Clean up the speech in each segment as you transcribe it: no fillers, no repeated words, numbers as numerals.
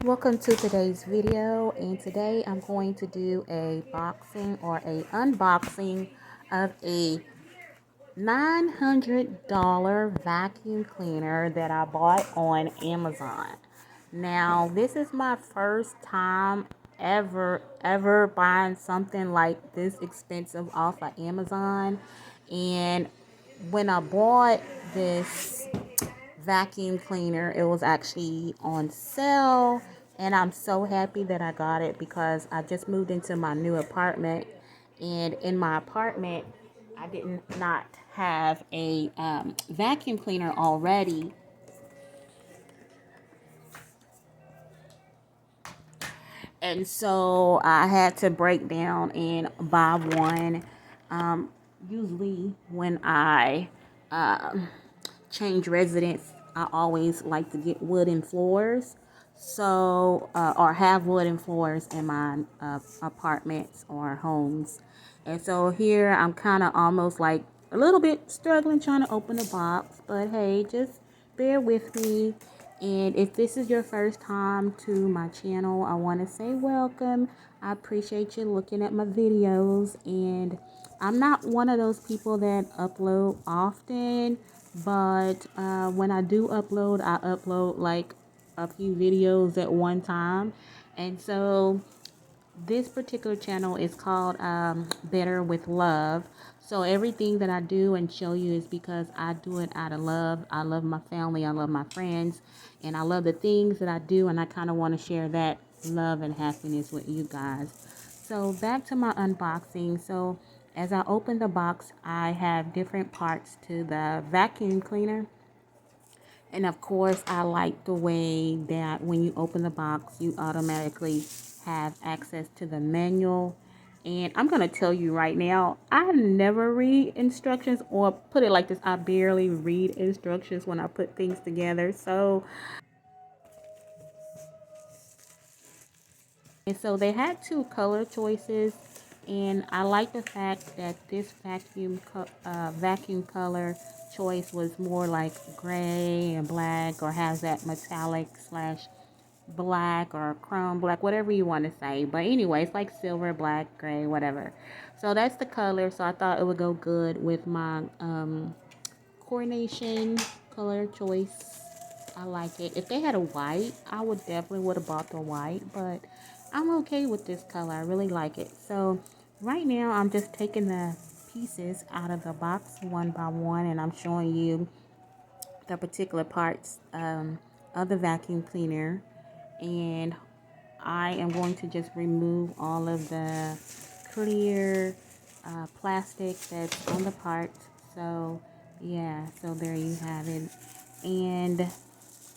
Welcome to today's video, and today I'm going to do a unboxing of a $900 vacuum cleaner that I bought on Amazon. Now, this is my first time ever buying something like this expensive off of Amazon. And when I bought this vacuum cleaner, it was actually on sale, and I'm so happy that I got it because I just moved into my new apartment, and in my apartment I did not have a vacuum cleaner already. And so I had to break down and buy one. Usually when I change residence, I always like to get wooden floors. So, or have wooden floors in my apartments or homes. And so here I'm kind of almost like a little bit struggling trying to open the box. But hey, just bear with me. And if this is your first time to my channel, I want to say welcome. I appreciate you looking at my videos. And I'm not one of those people that upload often, but when I do upload, I upload like a few videos at one time. And so this particular channel is called Better with Love. So everything that I do and show you is because I do it out of love. I love my family, I love my friends, and I love the things that I do, and I kind of want to share that love and happiness with you guys. So back to my unboxing. So as I open the box, I have different parts to the vacuum cleaner. And of course, I like the way that when you open the box, you automatically have access to the manual. And I'm going to tell you right now, I never read instructions, or put it like this, I barely read instructions when I put things together. So they had two color choices, and I like the fact that this vacuum color choice was more like gray and black, or has that metallic slash black or chrome black, whatever you want to say. But anyway, it's like silver, black, gray, whatever. So that's the color. So I thought it would go good with my coordination color choice. I like it. If they had a white, I would definitely have bought the white, but I'm okay with this color. I really like it. So right now I'm just taking the pieces out of the box one by one, and I'm showing you the particular parts of the vacuum cleaner. And I am going to just remove all of the clear plastic that's on the parts. So yeah, so there you have it. And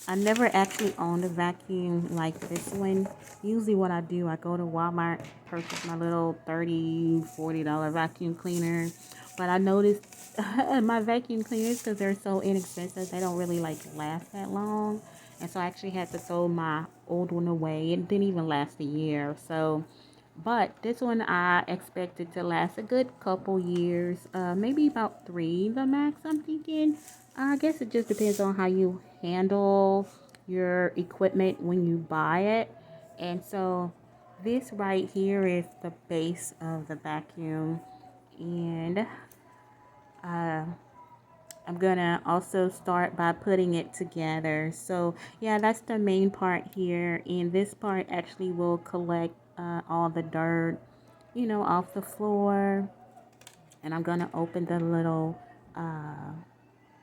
I never actually owned a vacuum like this one. Usually what I do, I go to Walmart, purchase my little $30-$40 vacuum cleaner. But I noticed my vacuum cleaners, because they're so inexpensive, they don't really like last that long. And so I actually had to throw my old one away. It didn't even last a year. So, but this one I expected to last a good couple years, maybe about 3 the max, I'm thinking. I guess it just depends on how you handle your equipment when you buy it. And so this right here is the base of the vacuum. And I'm gonna also start by putting it together. So yeah, that's the main part here, and this part actually will collect all the dirt, off the floor. And I'm gonna open the little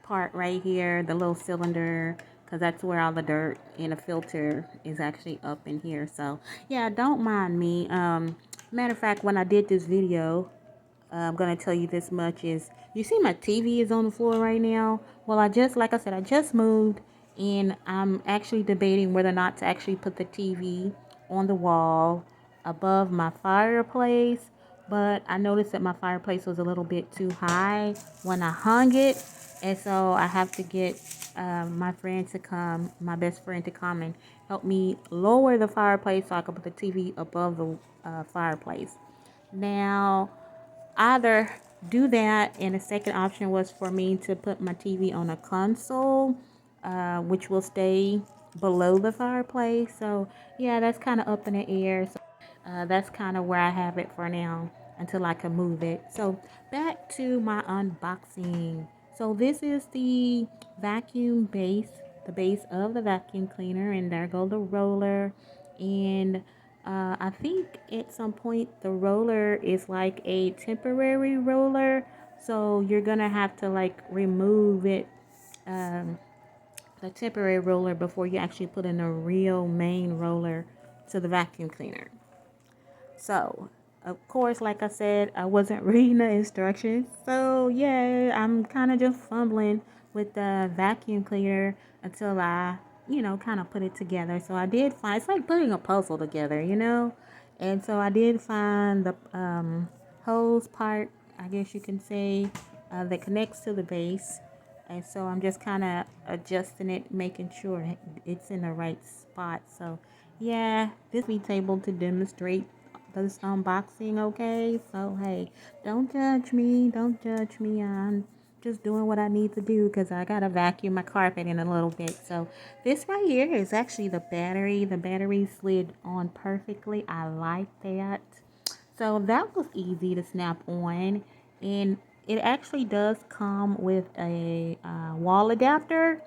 part right here, the little cylinder, because that's where all the dirt and the filter is actually up in here. So yeah, don't mind me. Matter of fact, when I did this video, I'm gonna tell you this much is, you see my TV is on the floor right now. Well, like I said, I just moved, and I'm actually debating whether or not to actually put the TV on the wall above my fireplace. But I noticed that my fireplace was a little bit too high when I hung it, and so I have to get my best friend to come and help me lower the fireplace so I can put the TV above the fireplace. Now, either do that, and the second option was for me to put my TV on a console, which will stay below the fireplace. So yeah, that's kind of up in the air. So that's kind of where I have it for now until I can move it. So back to my unboxing. So this is the vacuum base, the base of the vacuum cleaner, and there go the roller. And I think at some point the roller is like a temporary roller, so you're gonna have to like remove it, um, the temporary roller, before you actually put in a real main roller to the vacuum cleaner. So, of course, like I said, I wasn't reading the instructions. So, yeah, I'm kind of just fumbling with the vacuum cleaner until I, kind of put it together. So, I did find it's like putting a puzzle together. And so, I did find the hose part, I guess you can say, that connects to the base. And so, I'm just kind of adjusting it, making sure it's in the right spot. So, yeah, this will be able to demonstrate this unboxing, okay? So, hey, don't judge me. I'm just doing what I need to do because I gotta vacuum my carpet in a little bit. So, this right here is actually the battery. The battery slid on perfectly. I like that. So, that was easy to snap on, and it actually does come with a wall adapter,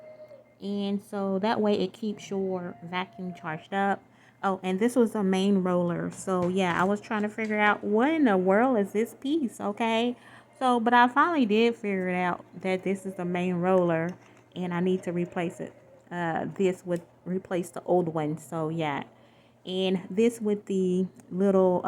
and so that way it keeps your vacuum charged up. Oh, and this was a main roller. So yeah, I was trying to figure out what in the world is this piece, okay? So, but I finally did figure it out that this is the main roller, and I need to replace it. This would replace the old one. So yeah, and this with the little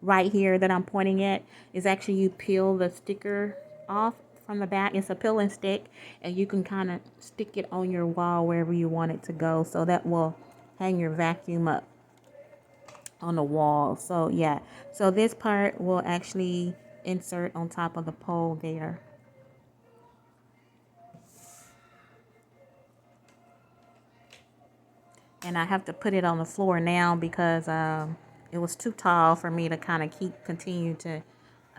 right here that I'm pointing at is actually you peel the sticker off from the back. It's a peel and stick, and you can kind of stick it on your wall wherever you want it to go, so that will hang your vacuum up on the wall. So yeah, so this part will actually insert on top of the pole there. And I have to put it on the floor now because it was too tall for me to kind of continue to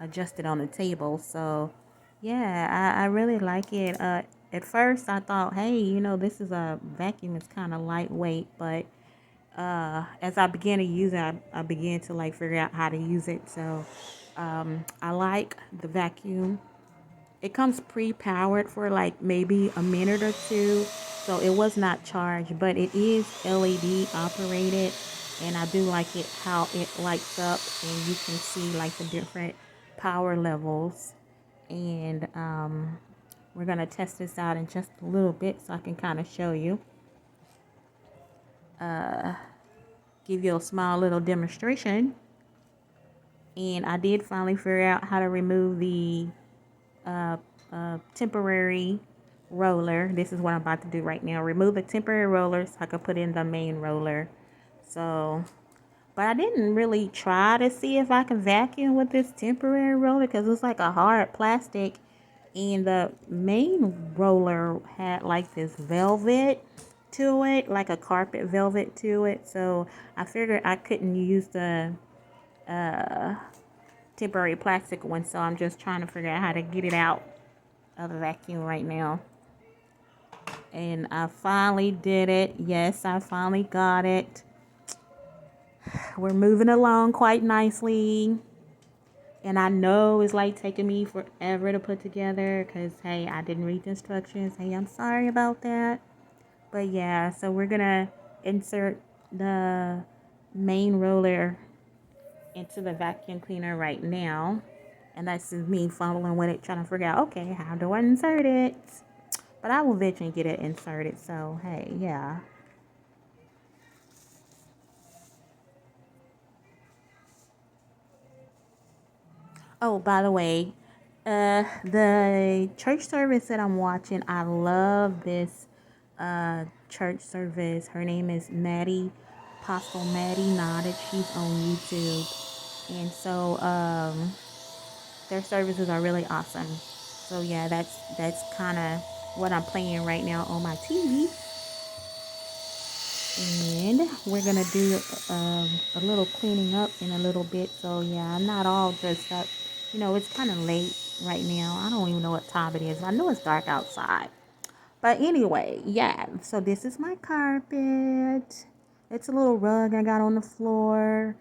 adjust it on the table. So yeah, I really like it. At first I thought, hey, this is a vacuum. It's kind of lightweight, but as I began to use it, I began to like figure out how to use it. So I like the vacuum. It comes pre-powered for like maybe a minute or two, so it was not charged, but it is LED operated, and I do like it how it lights up, and you can see like the different power levels. And we're gonna test this out in just a little bit so I can kind of show you, give you a small little demonstration. And I did finally figure out how to remove the temporary roller. This is what I'm about to do right now. Remove the temporary roller so I can put in the main roller. So, but I didn't really try to see if I can vacuum with this temporary roller because it's like a hard plastic, and the main roller had like this velvet to it, like a carpet velvet to it. So I figured I couldn't use the temporary plastic one, so I'm just trying to figure out how to get it out of the vacuum right now. And I finally did it. Yes, I finally got it. We're moving along quite nicely. And I know it's like taking me forever to put together because, hey, I didn't read the instructions. Hey, I'm sorry about that. But yeah, so we're going to insert the main roller into the vacuum cleaner right now. And that's me following with it, trying to figure out, okay, how do I insert it? But I will eventually get it inserted. So, hey, yeah. Oh, by the way, the church service that I'm watching, I love this church service. Her name is Maddie, Apostle Maddie Nodded. She's on YouTube. And so their services are really awesome. So yeah, that's kind of what I'm playing right now on my TV. And we're gonna do a little cleaning up in a little bit. So yeah, I'm not all dressed up. It's kind of late right now. I don't even know what time it is. I know it's dark outside. But anyway, yeah. So this is my carpet. It's a little rug I got on the floor.